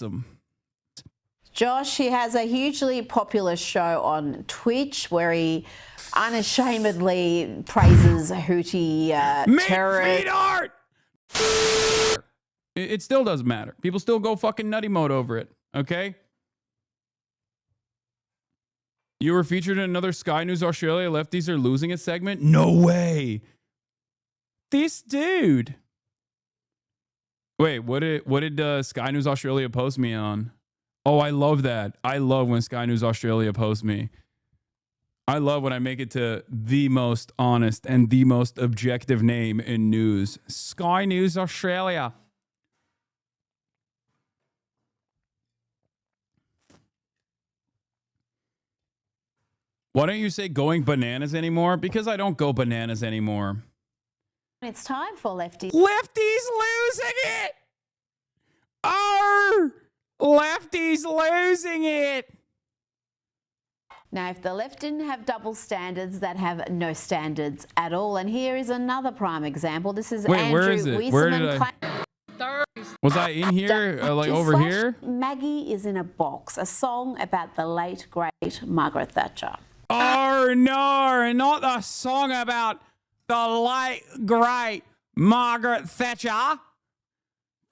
awesome. Josh, he has a hugely popular show on Twitch where he unashamedly praises Houthi terrorists. It still doesn't matter. People still go fucking nutty mode over it, okay? You were featured in another Sky News Australia Lefties Are Losing It segment? No way. This dude. Wait, what did Sky News Australia post me on? Oh, I love that. I love when Sky News Australia posts me. I love when I make it to the most honest and the most objective name in news. Sky News Australia. Why don't you say going bananas anymore? Because I don't go bananas anymore. It's time for Lefties. Lefties losing it! Arr! Lefties losing it! Now, if the left didn't have double standards, that have no standards at all. And here is another prime example. This is Andrew where is it? Where did was I in here? Like over here? Maggie is in a Box, a song about the late, great Margaret Thatcher. Oh, no, not the song about the late, great Margaret Thatcher.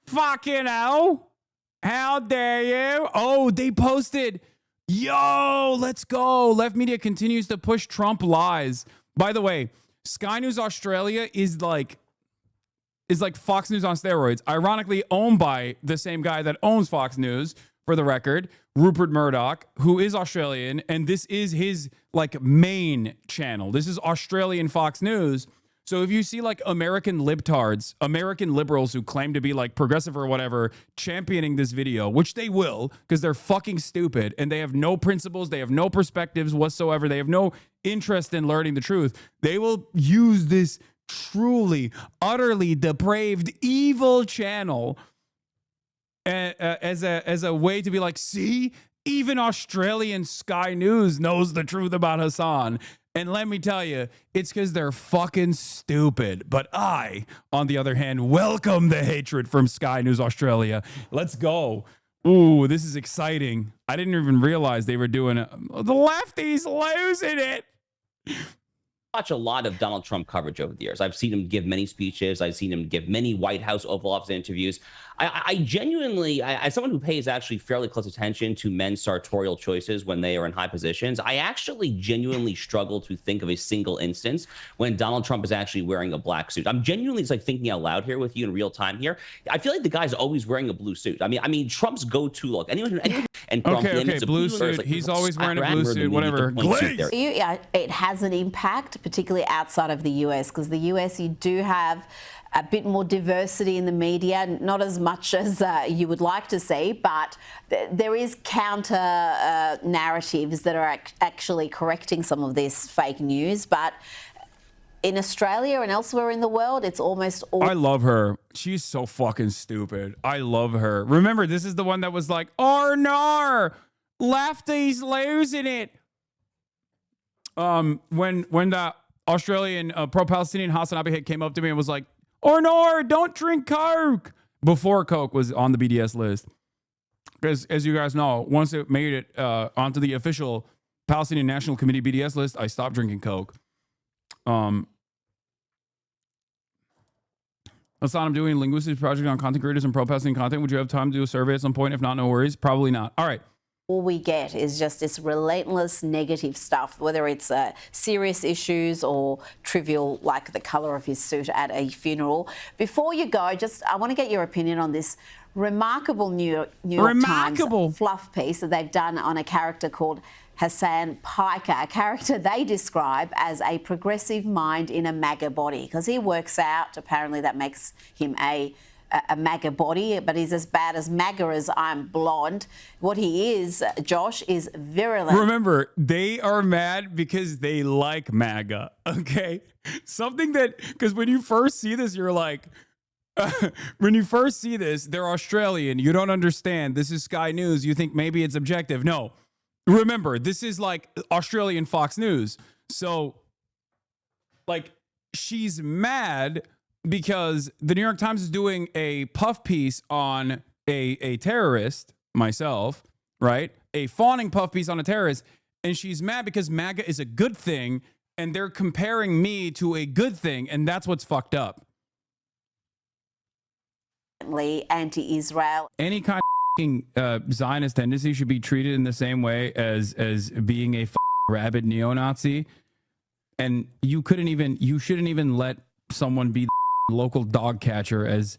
Fucking hell. How dare you? Oh, they posted. Yo, let's go. Left Media continues to push Trump lies. By the way, Sky News Australia is like Fox News on steroids. Ironically owned by the same guy that owns Fox News, for the record, Rupert Murdoch, who is Australian, and this is his like main channel. This is Australian Fox News. So if you see like American libtards, American liberals who claim to be like progressive or whatever, championing this video, which they will because they're fucking stupid and they have no principles, they have no perspectives whatsoever, they have no interest in learning the truth, they will use this truly, utterly depraved, evil channel as a way to be like, see, even Australian Sky News knows the truth about Hasan. And let me tell you, it's because they're fucking stupid. But I, on the other hand, welcome the hatred from Sky News Australia. Let's go. Ooh, this is exciting. I didn't even realize they were doing it. The lefties losing it. Watch a lot of Donald Trump coverage over the years. I've seen him give many speeches. I've seen him give many White House Oval Office interviews. I genuinely, as someone who pays actually fairly close attention to men's sartorial choices when they are in high positions, I actually genuinely struggle to think of a single instance when Donald Trump is actually wearing a black suit. I'm genuinely just like thinking out loud here with you in real time here. I feel like the guy's always wearing a blue suit. I mean, Trump's go-to look. Anyone and Trump, okay, blue suit. Like, he's always wearing a blue suit. Whatever. It has an impact, particularly outside of the US, because the US, you do have a bit more diversity in the media, not as much as you would like to see, but there is counter narratives that are actually correcting some of this fake news. But in Australia and elsewhere in the world, it's almost all... I love her. She's so fucking stupid. I love her. Remember, this is the one that was like, oh no, lefties losing it. When the Australian pro-Palestinian HasanAbi came up to me and was like, or no, don't drink Coke, before Coke was on the BDS list. Because as you guys know, once it made it onto the official Palestinian National Committee BDS list, I stopped drinking Coke. Hasan, I'm doing a linguistics project on content creators and pro-Palestinian content. Would you have time to do a survey at some point? If not, no worries. Probably not. All right. All we get is just this relentless negative stuff, whether it's serious issues or trivial, like the colour of his suit at a funeral. Before you go, I want to get your opinion on this remarkable New York Times fluff piece that they've done on a character called Hasan Piker, a character they describe as a progressive mind in a MAGA body, because he works out. Apparently that makes him a MAGA body, but he's as bad as MAGA as I'm blonde. What he is, Josh, is virulent. Remember, they are mad because they like MAGA, okay? Something that, because when you first see this, you're like, when you first see this, they're Australian. You don't understand. This is Sky News. You think maybe it's objective. No. Remember, this is like Australian Fox News. So, like, she's mad because the New York Times is doing a puff piece on a terrorist, myself, right? A fawning puff piece on a terrorist, and she's mad because MAGA is a good thing, and they're comparing me to a good thing, and that's what's fucked up. Anti-Israel. Any kind of Zionist tendency should be treated in the same way as being a rabid neo-Nazi, and you shouldn't even let someone be the local dog catcher as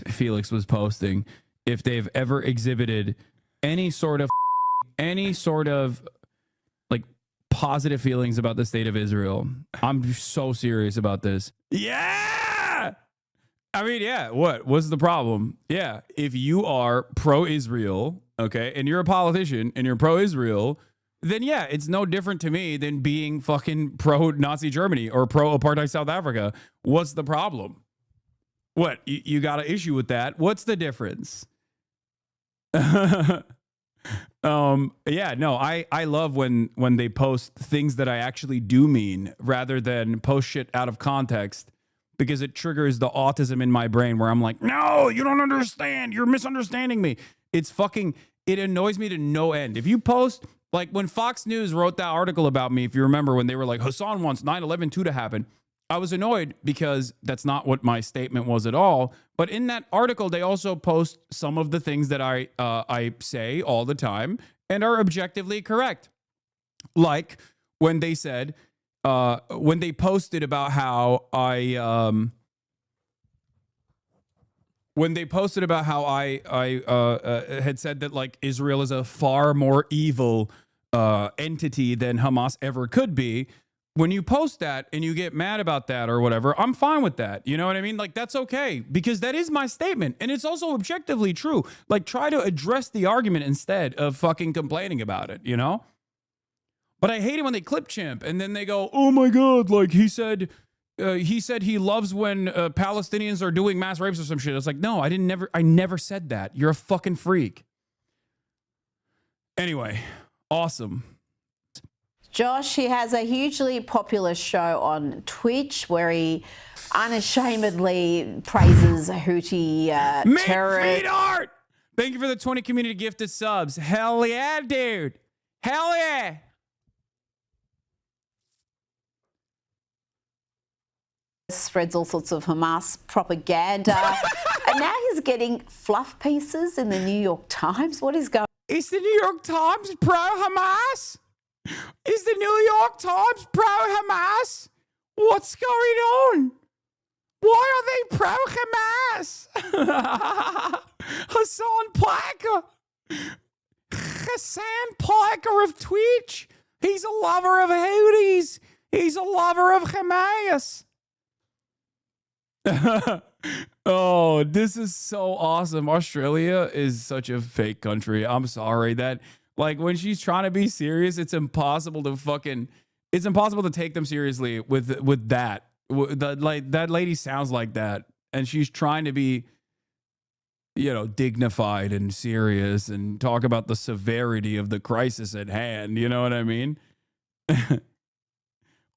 Felix was posting if they've ever exhibited any sort of like positive feelings about the state of Israel. I'm so serious about this. Yeah. I mean, yeah, what's the problem? Yeah, if you are pro-Israel, okay, and you're a politician and you're pro-Israel, then yeah, it's no different to me than being fucking pro-Nazi Germany or pro-apartheid South Africa. What's the problem? What, you got an issue with that? What's the difference? Yeah, no, I love when they post things that I actually do mean rather than post shit out of context, because it triggers the autism in my brain where I'm like, no, you don't understand. You're misunderstanding me. It annoys me to no end. If you post, like when Fox News wrote that article about me, if you remember, when they were like, Hasan wants 9/11 to happen, I was annoyed because that's not what my statement was at all. But in that article, they also post some of the things that I say all the time and are objectively correct. Like when they said, when they posted about how I had said that like Israel is a far more evil entity than Hamas ever could be. When you post that and you get mad about that or whatever, I'm fine with that. You know what I mean? Like, that's okay, because that is my statement. And it's also objectively true. Like, try to address the argument instead of fucking complaining about it, you know? But I hate it when they clip chimp and then they go, oh my God, like he said he loves when Palestinians are doing mass rapes or some shit. It's like, no, I never said that. You're a fucking freak. Anyway, awesome. Josh, he has a hugely popular show on Twitch where he unashamedly praises Houthi terrorists. Art! Thank you for the 20 community gifted subs. Hell yeah, dude. Hell yeah. Spreads all sorts of Hamas propaganda. And now he's getting fluff pieces in the New York Times. What is going on? Is the New York Times pro-Hamas? Is the New York Times pro-Hamas? What's going on? Why are they pro-Hamas? Hasan Piker. Hasan Piker of Twitch. He's a lover of Houthis. He's a lover of Hamas. Oh, this is so awesome. Australia is such a fake country. I'm sorry that, like, when she's trying to be serious, it's impossible to take them seriously with that. Like, that lady sounds like that, and she's trying to be, you know, dignified and serious and talk about the severity of the crisis at hand. You know what I mean?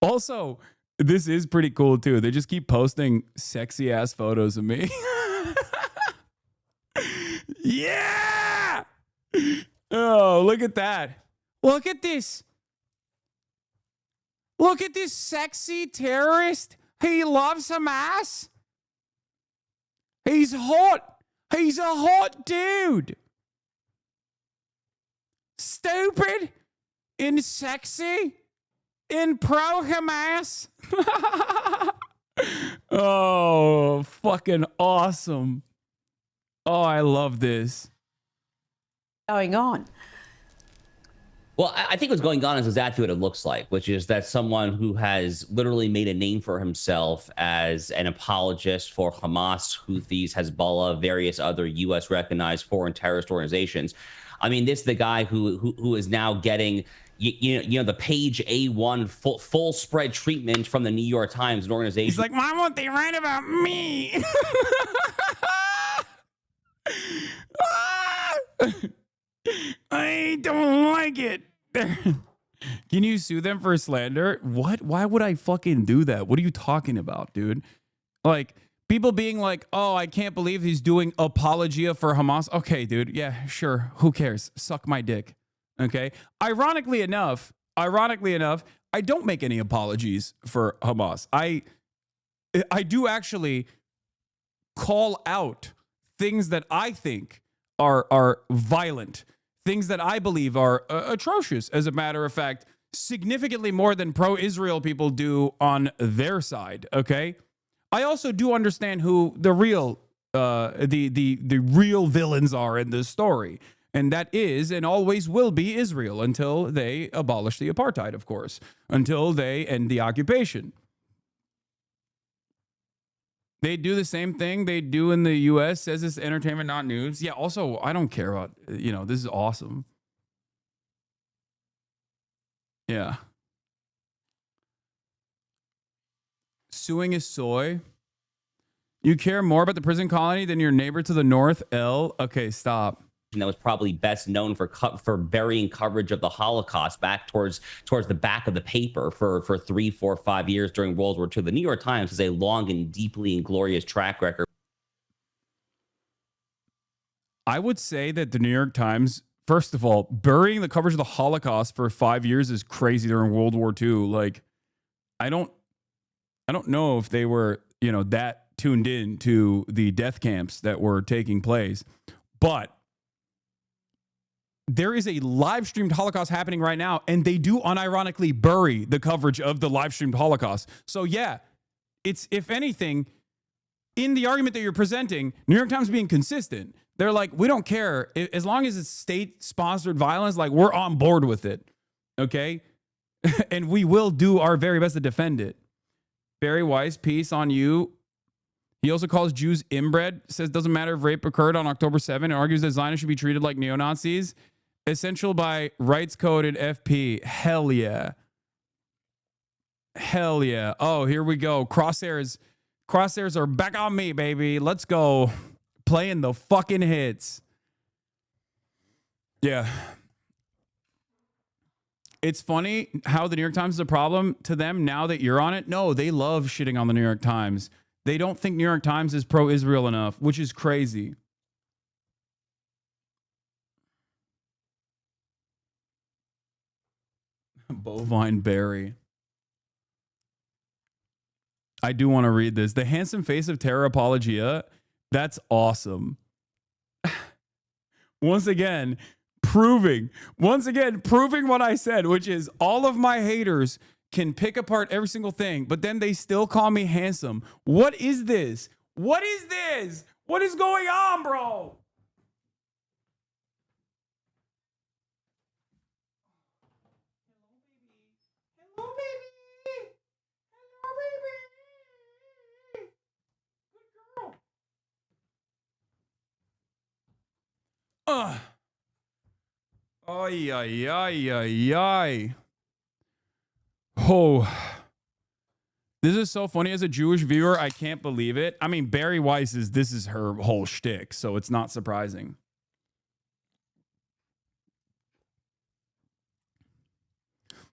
Also, this is pretty cool too. They just keep posting sexy ass photos of me. Yeah. Oh, look at that. Look at this. Look at this sexy terrorist. He loves Hamas. He's hot. He's a hot dude. Stupid and sexy and pro-Hamas. Oh, fucking awesome. Oh, I love this. Going on? Well, I think what's going on is exactly what it looks like, which is that someone who has literally made a name for himself as an apologist for Hamas, Houthis, Hezbollah, various other U.S. recognized foreign terrorist organizations. I mean, this is the guy who is now getting, you know, the page A1 full spread treatment from the New York Times, an organization. He's like, why won't they write about me? I don't like it. Can you sue them for slander? What? Why would I fucking do that? What are you talking about, dude? Like, People being like, oh, I can't believe he's doing apologia for Hamas. Okay, dude. Yeah, sure. Who cares? Suck my dick. Okay. Ironically enough, I don't make any apologies for Hamas. I do actually call out things that I think are violent, things that I believe are atrocious, as a matter of fact, significantly more than pro-Israel people do on their side, okay? I also do understand who the real the real villains are in this story, and that is and always will be Israel until they abolish the apartheid, of course, until they end the occupation. They do the same thing they do in the U.S., says it's entertainment, not news. Yeah, also, I don't care about, this is awesome. Yeah. Suing is soy. You care more about the prison colony than your neighbor to the north, L? Okay, stop. That was probably best known for burying coverage of the Holocaust back towards the back of the paper for 3, 4, 5 years during World War II. The New York Times has a long and deeply inglorious track record. I would say that the New York Times, first of all, burying the coverage of the Holocaust for 5 years is crazy during World War II. Like, I don't know if they were, that tuned in to the death camps that were taking place, but there is a live streamed Holocaust happening right now, and they do unironically bury the coverage of the live streamed Holocaust. So yeah, it's, if anything, in the argument that you're presenting, New York Times being consistent. They're like, we don't care. As long as it's state-sponsored violence, like, we're on board with it, okay? And we will do our very best to defend it. Barry Weiss, peace on you. He also calls Jews inbred, says doesn't matter if rape occurred on October 7th, and argues that Zionists should be treated like neo-Nazis. Essential by rights coded FP. Hell yeah. Hell yeah. Oh, here we go. Crosshairs are back on me, baby. Let's go. Playing the fucking hits. Yeah. It's funny how the New York Times is a problem to them now that you're on it. No, they love shitting on the New York Times. They don't think New York Times is pro-Israel enough, which is crazy. Bovine Berry. I do want to read this. The handsome face of terror apologia. That's awesome. Once again, proving what I said, which is all of my haters can pick apart every single thing, but then they still call me handsome. What is this? What is this? What is going on, bro? Hello, baby. Hello, baby. Good girl. Ay, ay, ay, ay, ay. Oh, this is so funny. As a Jewish viewer, I can't believe it. I mean, Barry Weiss this is her whole shtick, so it's not surprising.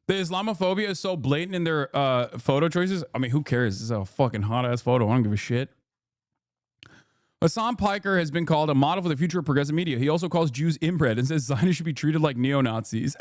The Islamophobia is so blatant in their photo choices. I mean, who cares? This is a fucking hot-ass photo. I don't give a shit. Hasan Piker has been called a model for the future of progressive media. He also calls Jews inbred and says Zionists should be treated like neo-Nazis.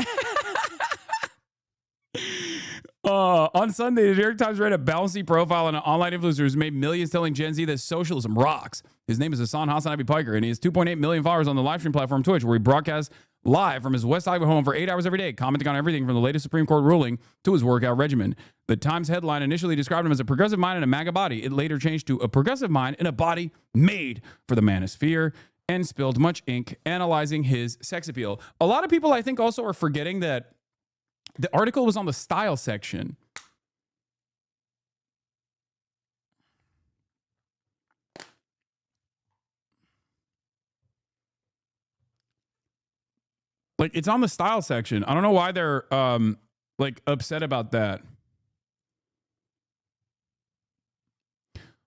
On Sunday, the New York Times ran a bouncy profile on an online influencer who's made millions telling Gen Z that socialism rocks. His name is HasanAbi Piker, and he has 2.8 million followers on the live stream platform Twitch, where he broadcasts live from his West Hollywood home for 8 hours every day, commenting on everything from the latest Supreme Court ruling to his workout regimen. The Times headline initially described him as a progressive mind and a MAGA body. It later changed to a progressive mind and a body made for the manosphere, and spilled much ink analyzing his sex appeal. A lot of people, I think, also are forgetting that the article was on the style section. Like, it's on the style section. I don't know why they're like upset about that.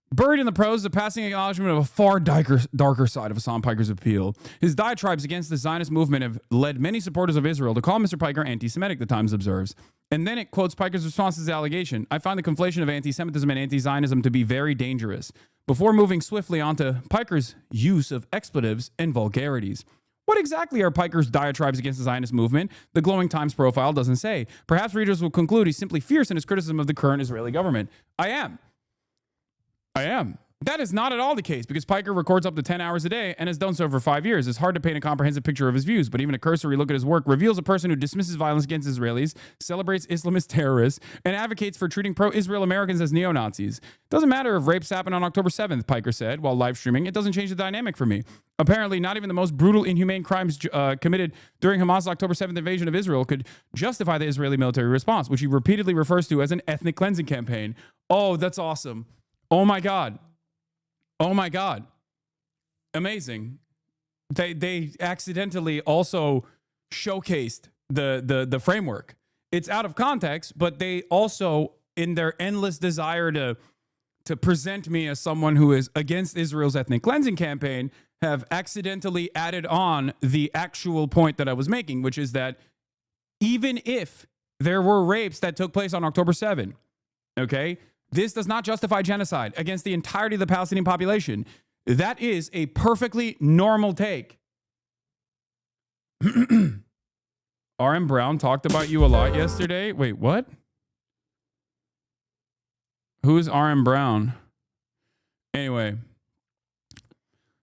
Buried in the prose, the passing acknowledgement of a far darker side of Hasan Piker's appeal. His diatribes against the Zionist movement have led many supporters of Israel to call Mr. Piker anti-Semitic, the Times observes. And then it quotes Piker's response to the allegation. I find the conflation of anti-Semitism and anti-Zionism to be very dangerous, before moving swiftly onto Piker's use of expletives and vulgarities. What exactly are Piker's diatribes against the Zionist movement? The Glowing Times profile doesn't say. Perhaps readers will conclude he's simply fierce in his criticism of the current Israeli government. I am. That is not at all the case, because Piker records up to 10 hours a day and has done so for 5 years. It's hard to paint a comprehensive picture of his views, but even a cursory look at his work reveals a person who dismisses violence against Israelis, celebrates Islamist terrorists, and advocates for treating pro-Israel Americans as neo-Nazis. Doesn't matter if rapes happened on October 7th, Piker said, while live streaming. It doesn't change the dynamic for me. Apparently, not even the most brutal, inhumane crimes committed during Hamas' October 7th invasion of Israel could justify the Israeli military response, which he repeatedly refers to as an ethnic cleansing campaign. Oh, that's awesome. Oh my God. Oh my God. Amazing. They accidentally also showcased the framework. It's out of context, but they also, in their endless desire to present me as someone who is against Israel's ethnic cleansing campaign, have accidentally added on the actual point that I was making, which is that even if there were rapes that took place on October 7, okay, this does not justify genocide against the entirety of the Palestinian population. That is a perfectly normal take. R.M. Brown talked about you a lot yesterday. Wait, what? Who is R.M. Brown? Anyway.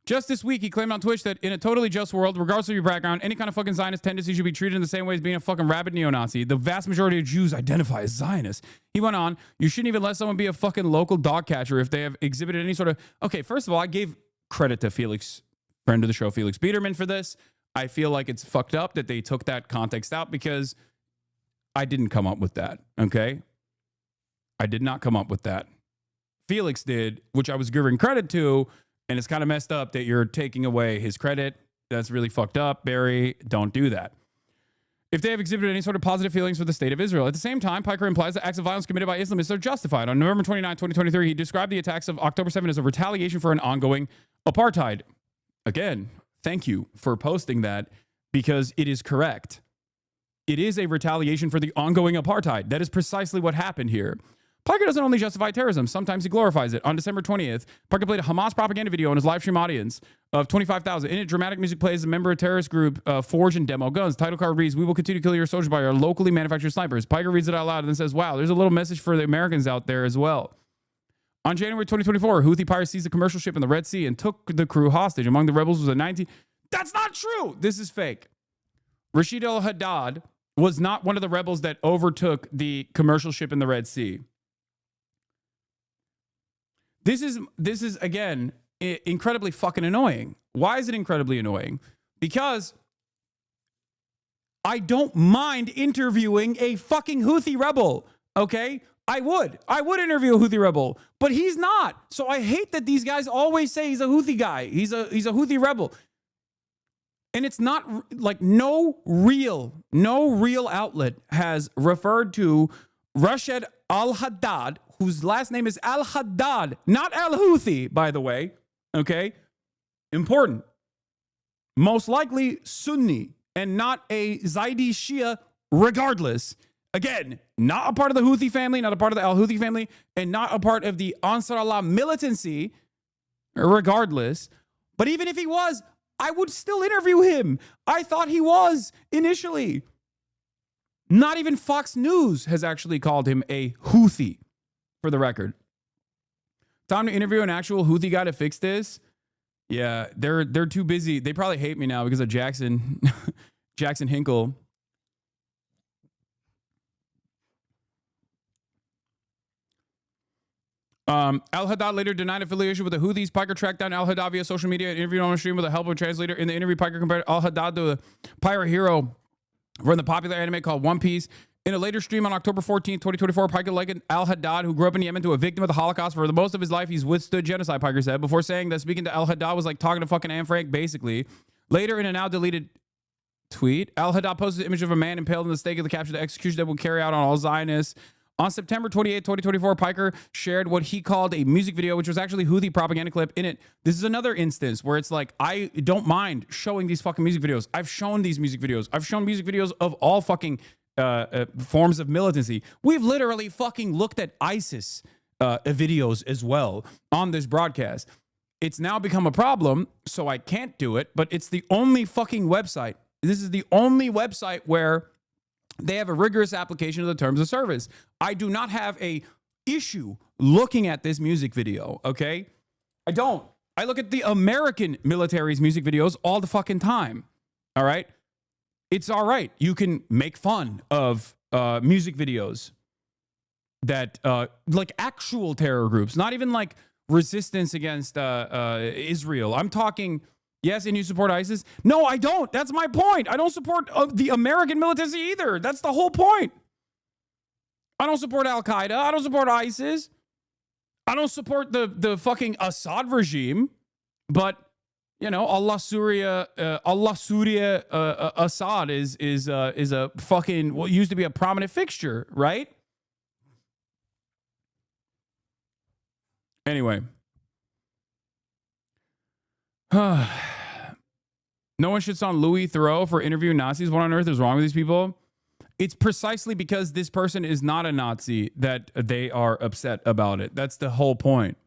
Just this week, he claimed on Twitch that in a totally just world, regardless of your background, any kind of fucking Zionist tendency should be treated in the same way as being a fucking rabid neo-Nazi. The vast majority of Jews identify as Zionists. He went on, you shouldn't even let someone be a fucking local dog catcher if they have exhibited any sort of... Okay, first of all, I gave credit to Felix, friend of the show, Felix Biederman, for this. I feel like it's fucked up that they took that context out, because I didn't come up with that, okay? I did not come up with that. Felix did, which I was giving credit to. And it's kind of messed up that you're taking away his credit. That's really fucked up, Barry. Don't do that. If they have exhibited any sort of positive feelings for the state of Israel. At the same time, Piker implies that acts of violence committed by Islamists are justified. On November 29, 2023, he described the attacks of October 7 as a retaliation for an ongoing apartheid. Again, thank you for posting that, because it is correct. It is a retaliation for the ongoing apartheid. That is precisely what happened here. Piker doesn't only justify terrorism, sometimes he glorifies it. On December 20th, Piker played a Hamas propaganda video on his live stream audience of 25,000. In it, dramatic music plays a member of terrorist group Forge and Demo Guns. Title card reads, "We will continue to kill your soldiers by our locally manufactured snipers." Piker reads it out loud and then says, "Wow, there's a little message for the Americans out there as well." On January 2024, Houthi pirates seized a commercial ship in the Red Sea and took the crew hostage. Among the rebels was a 19... That's not true! This is fake. Rashid al-Haddad was not one of the rebels that overtook the commercial ship in the Red Sea. This is again incredibly fucking annoying. Why is it incredibly annoying? Because I don't mind interviewing a fucking Houthi rebel, okay? I would interview a Houthi rebel, but he's not. So I hate that these guys always say he's a Houthi guy. He's a Houthi rebel. And it's not like no real outlet has referred to Rashid al-Haddad, whose last name is al-Haddad, not al-Houthi, by the way. Okay? Important. Most likely Sunni and not a Zaidi Shia regardless. Again, not a part of the Houthi family, not a part of the al-Houthi family, and not a part of the Ansar Allah militancy regardless. But even if he was, I would still interview him. I thought he was initially. Not even Fox News has actually called him a Houthi, for the record. Time to interview an actual Houthi guy to fix this. Yeah, they're too busy. They probably hate me now because of Jackson Hinkle. Al-Haddad later denied affiliation with the Houthis. Piker tracked down Al-Haddad via social media and interviewed on a stream with the help of a translator. In the interview, Piker compared Al-Haddad to a pirate hero from the popular anime called One Piece. In a later stream on October 14, 2024, Piker likened Al-Haddad, who grew up in Yemen, to a victim of the Holocaust. For the most of his life, he's withstood genocide, Piker said, before saying that speaking to Al-Haddad was like talking to fucking Anne Frank, basically. Later, in a now-deleted tweet, Al-Haddad posted an image of a man impaled in the stake of the capture, the execution that will carry out on all Zionists. On September 28, 2024, Piker shared what he called a music video, which was actually Houthi propaganda clip. In it, this is another instance where it's like, I don't mind showing these fucking music videos. I've shown these music videos. I've shown music videos of all fucking forms of militancy. We've literally fucking looked at ISIS videos as well on this broadcast. It's now become a problem, so I can't do it, but it's the only fucking website. This is the only website where they have a rigorous application of the terms of service. I do not have a issue looking at this music video, okay? I don't. I look at the American military's music videos all the fucking time, all right? It's all right. You can make fun of music videos that, like actual terror groups, not even like resistance against Israel. I'm talking, yes, and you support ISIS? No, I don't. That's my point. I don't support the American militancy either. That's the whole point. I don't support Al-Qaeda. I don't support ISIS. I don't support the fucking Assad regime. But, you know, Allah Surya Assad is a fucking, what used to be a prominent fixture, right? Anyway. No one shits on Louis Theroux for interviewing Nazis. What on earth is wrong with these people? It's precisely because this person is not a Nazi that they are upset about it. That's the whole point.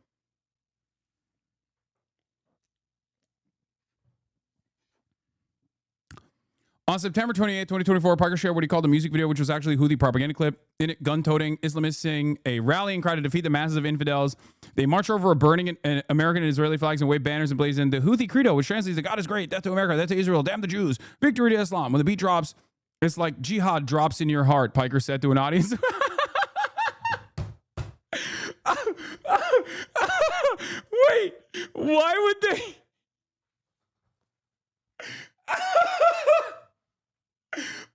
On September 28, 2024, Piker shared what he called a music video, which was actually a Houthi propaganda clip. In it, gun-toting Islamists sing a rallying cry to defeat the masses of infidels. They march over a burning American and Israeli flags and wave banners and blazon the Houthi credo, which translates to God is great, death to America, death to Israel, damn the Jews, victory to Islam. When the beat drops, it's like jihad drops in your heart, Piker said to an audience. Wait, why would they...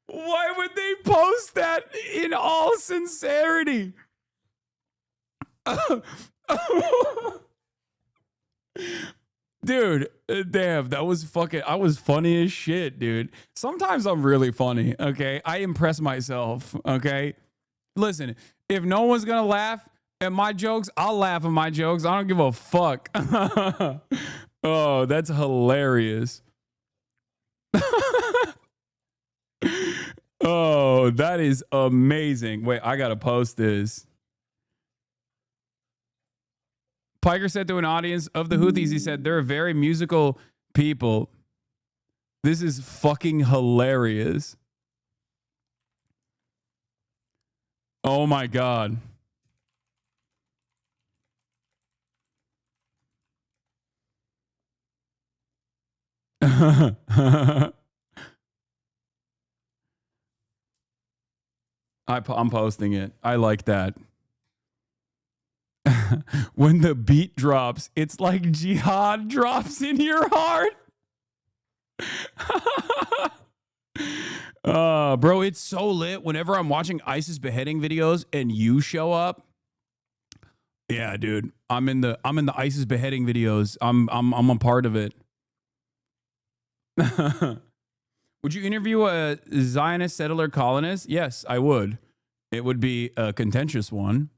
Why would they post that in all sincerity? Dude, damn, that was fucking, I was funny as shit, dude. Sometimes I'm really funny, okay? I impress myself, okay? Listen, if no one's gonna laugh at my jokes, I'll laugh at my jokes. I don't give a fuck. Oh, that's hilarious. Oh, that is amazing. Wait, I gotta post this. Piker said to an audience of the Houthis, he said, they're very musical people. This is fucking hilarious. Oh my God. I'm posting it. I like that. When the beat drops, it's like jihad drops in your heart. Bro, it's so lit. Whenever I'm watching ISIS beheading videos and you show up, yeah, dude, I'm in the ISIS beheading videos. I'm a part of it. Would you interview a Zionist settler colonist? Yes, I would. It would be a contentious one.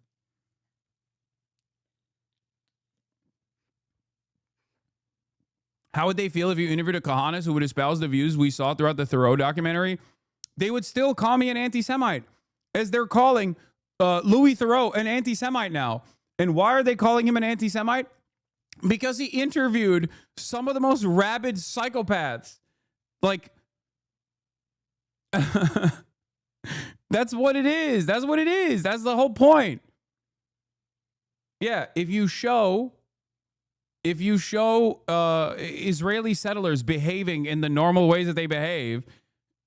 How would they feel if you interviewed a Kahanis who would espouse the views we saw throughout the Thoreau documentary? They would still call me an anti-Semite, as they're calling Louis Theroux an anti-Semite now. And why are they calling him an anti-Semite? Because he interviewed some of the most rabid psychopaths. Like, that's what it is. That's what it is. That's the whole point. Yeah, if you show Israeli settlers behaving in the normal ways that they behave,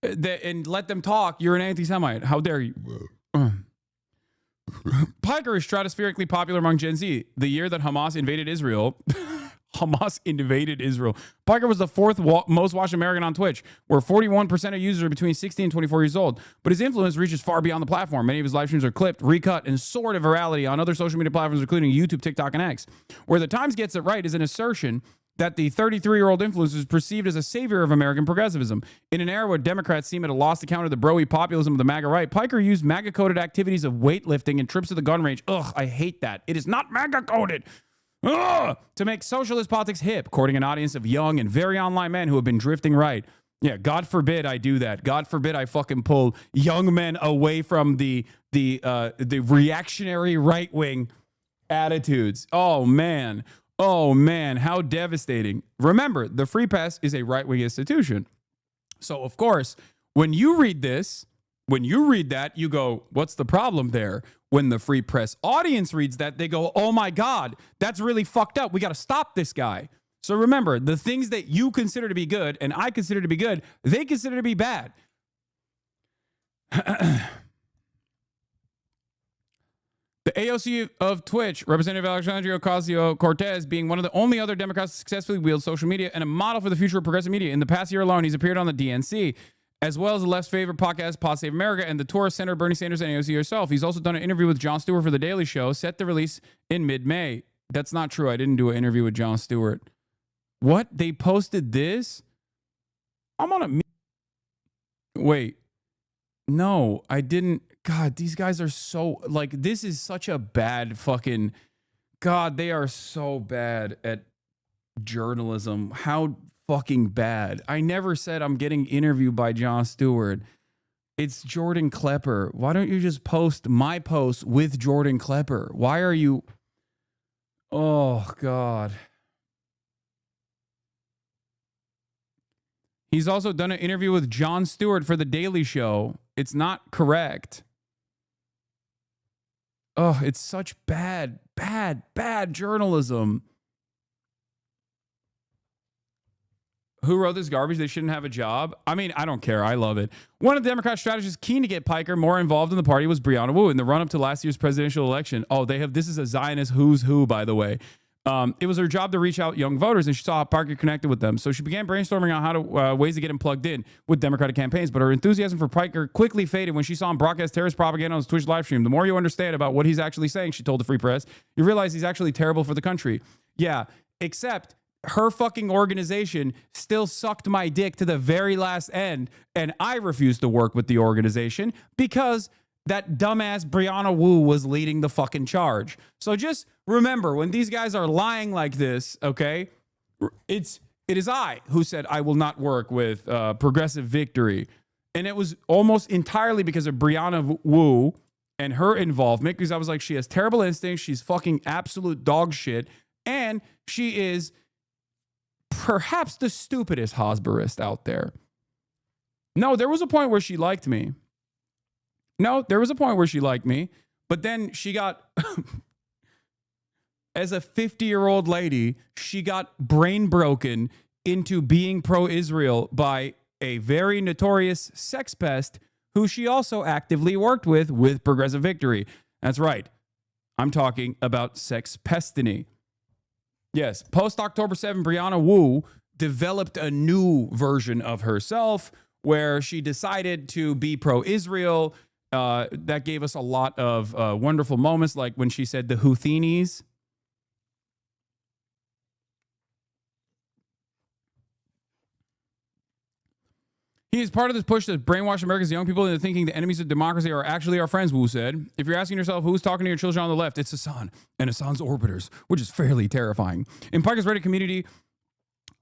and let them talk, you're an anti-Semite. How dare you? Piker is stratospherically popular among Gen Z. The year that Hamas invaded Israel, Piker was the fourth most watched American on Twitch, where 41% of users are between 16 and 24 years old. But his influence reaches far beyond the platform. Many of his live streams are clipped, recut, and soared to virality on other social media platforms, including YouTube, TikTok, and X. Where the Times gets it right is an assertion that the 33-year-old influencer is perceived as a savior of American progressivism. In an era where Democrats seem at a loss to counter the broy populism of the MAGA right, Piker used MAGA-coded activities of weightlifting and trips to the gun range. Ugh, I hate that. It is not MAGA-coded. To make socialist politics hip, courting an audience of young and very online men who have been drifting right. Yeah, God forbid I do that. God forbid I fucking pull young men away from the reactionary right wing attitudes. Oh man, how devastating. Remember, the Free Press is a right wing institution. So of course, when you read this, when you read that, you go, "What's the problem there?" When the Free Press audience reads that, they go, "Oh my God, that's really fucked up. We got to stop this guy." So remember, the things that you consider to be good and I consider to be good, they consider to be bad. The AOC of Twitch, Representative Alexandria Ocasio-Cortez, being one of the only other Democrats to successfully wield social media and a model for the future of progressive media. In the past year alone, he's appeared on the DNC, as well as the left's favorite podcast, Pod Save America, and the tour Senator Bernie Sanders and AOC herself. He's also done an interview with Jon Stewart for The Daily Show, set to release in mid-May. That's not true. I didn't do an interview with Jon Stewart. What? They posted this? I'm on a... Wait. No, I didn't. God, these guys are so... Like, this is such a bad fucking... God, they are so bad at journalism. How fucking bad. I never said I'm getting interviewed by Jon Stewart. It's Jordan Klepper. Why don't you just post my post with Jordan Klepper? Why are you... Oh, God. He's also done an interview with Jon Stewart for The Daily Show. It's not correct. Oh, it's such bad journalism. Who wrote this garbage? They shouldn't have a job. I mean, I don't care. I love it. One of the Democrat strategists keen to get Piker more involved in the party was Brianna Wu in the run-up to last year's presidential election. Oh, this is a Zionist who's who, by the way. It was her job to reach out young voters, and she saw how Parker connected with them. So she began brainstorming on how to ways to get him plugged in with Democratic campaigns. But her enthusiasm for Piker quickly faded when she saw him broadcast terrorist propaganda on his Twitch live stream. The more you understand about what he's actually saying, she told the Free Press, you realize he's actually terrible for the country. Yeah, except her fucking organization still sucked my dick to the very last end, and I refused to work with the organization because that dumbass Brianna Wu was leading the fucking charge. So just remember, when these guys are lying like this, okay, it is I who said I will not work with Progressive Victory. And it was almost entirely because of Brianna Wu and her involvement, because I was like, she has terrible instincts, she's fucking absolute dog shit, and she is perhaps the stupidest Hosberist out there. No, there was a point where she liked me. But then she got, as a 50-year-old lady, she got brain broken into being pro-Israel by a very notorious sex pest who she also actively worked with Progressive Victory. That's right. I'm talking about sex pestiny. Yes, post-October 7, Brianna Wu developed a new version of herself where she decided to be pro-Israel. That gave us a lot of wonderful moments, like when she said the Houthis. He is part of this push to brainwash America's young people into thinking the enemies of democracy are actually our friends, Wu said. If you're asking yourself who's talking to your children on the left, it's Hasan and Hasan's orbiters, which is fairly terrifying. In Piker's Reddit community,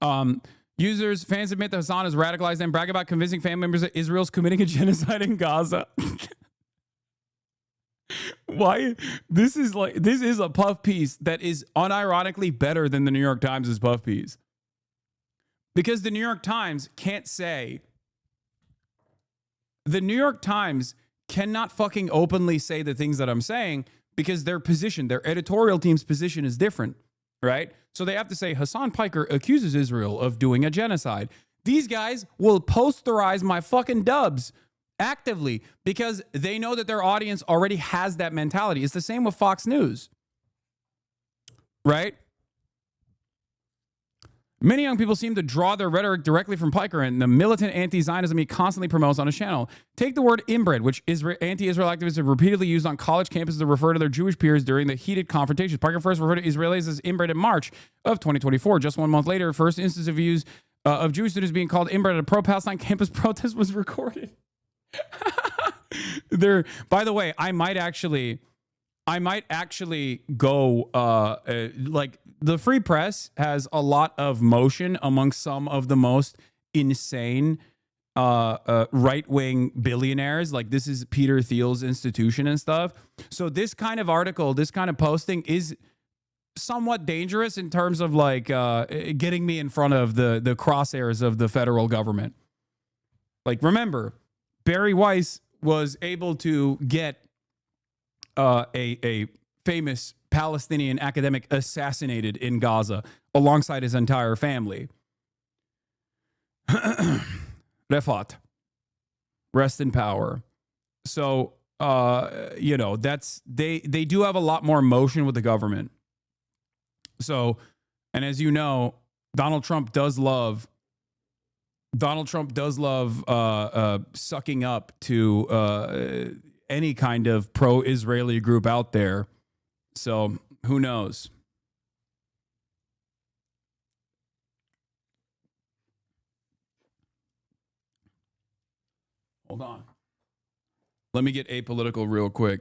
fans admit that Hasan has radicalized them, brag about convincing family members that Israel's committing a genocide in Gaza. Why? This is a puff piece that is unironically better than the New York Times' puff piece. Because the New York Times can't say... The New York Times cannot fucking openly say the things that I'm saying because their editorial team's position is different, right? So they have to say Hasan Piker accuses Israel of doing a genocide. These guys will posterize my fucking dubs actively because they know that their audience already has that mentality. It's the same with Fox News, right? Many young people seem to draw their rhetoric directly from Piker and the militant anti-Zionism he constantly promotes on his channel. Take the word inbred, which anti-Israel activists have repeatedly used on college campuses to refer to their Jewish peers during the heated confrontations. Piker first referred to Israelis as inbred in March of 2024. Just 1 month later, first instance of use of Jewish students being called inbred at a pro-Palestine campus protest was recorded. By the way, I might actually go like the Free Press has a lot of motion amongst some of the most insane right-wing billionaires. Like, this is Peter Thiel's institution and stuff. So this kind of article, this kind of posting is somewhat dangerous in terms of like getting me in front of the crosshairs of the federal government. Like, remember, Barry Weiss was able to get a famous Palestinian academic assassinated in Gaza alongside his entire family. Refat, rest in power. So, you know, that's they do have a lot more motion with the government. So, and as you know, Donald Trump does love sucking up to any kind of pro-Israeli group out there. So who knows? Hold on. Let me get apolitical real quick.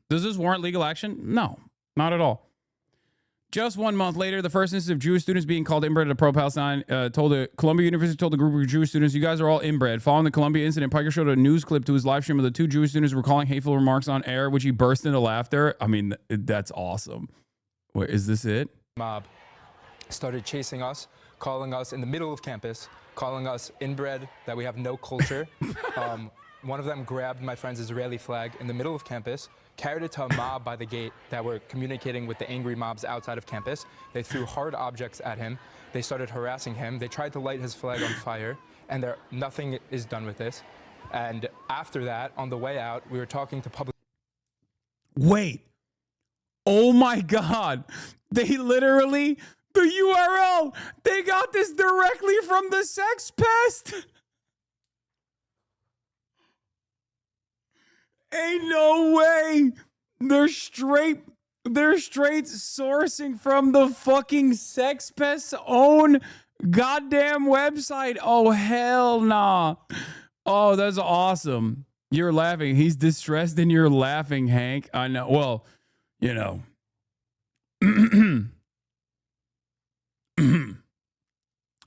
Does this warrant legal action? No, not at all. Just 1 month later, the first instance of Jewish students being called inbred at a pro-Palestine Columbia University told a group of Jewish students, "You guys are all inbred." Following the Columbia incident, Piker showed a news clip to his live stream of the two Jewish students who were calling hateful remarks on air, which he burst into laughter. I mean, that's awesome. Wait, is this it? Mob started chasing us, calling us in the middle of campus, calling us inbred, that we have no culture. One of them grabbed my friend's Israeli flag in the middle of campus, carried it to a mob by the gate that were communicating with the angry mobs outside of campus. They threw hard objects at him. They started harassing him. They tried to light his flag on fire, and nothing is done with this. And after that, on the way out, we were talking to public. Wait. Oh my God. They literally, the URL, they got this directly from the Sex Pest. Ain't no way. They're straight sourcing from the fucking Sex Pest's own goddamn website. Oh, hell nah. Oh, that's awesome. You're laughing. He's distressed and you're laughing, Hank. I know. Well, you know.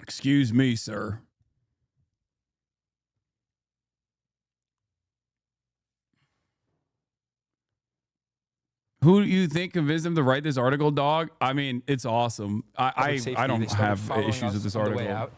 Excuse me, sir. Who do you think convinced him to write this article, dog? I mean, it's awesome. I don't have issues with this article.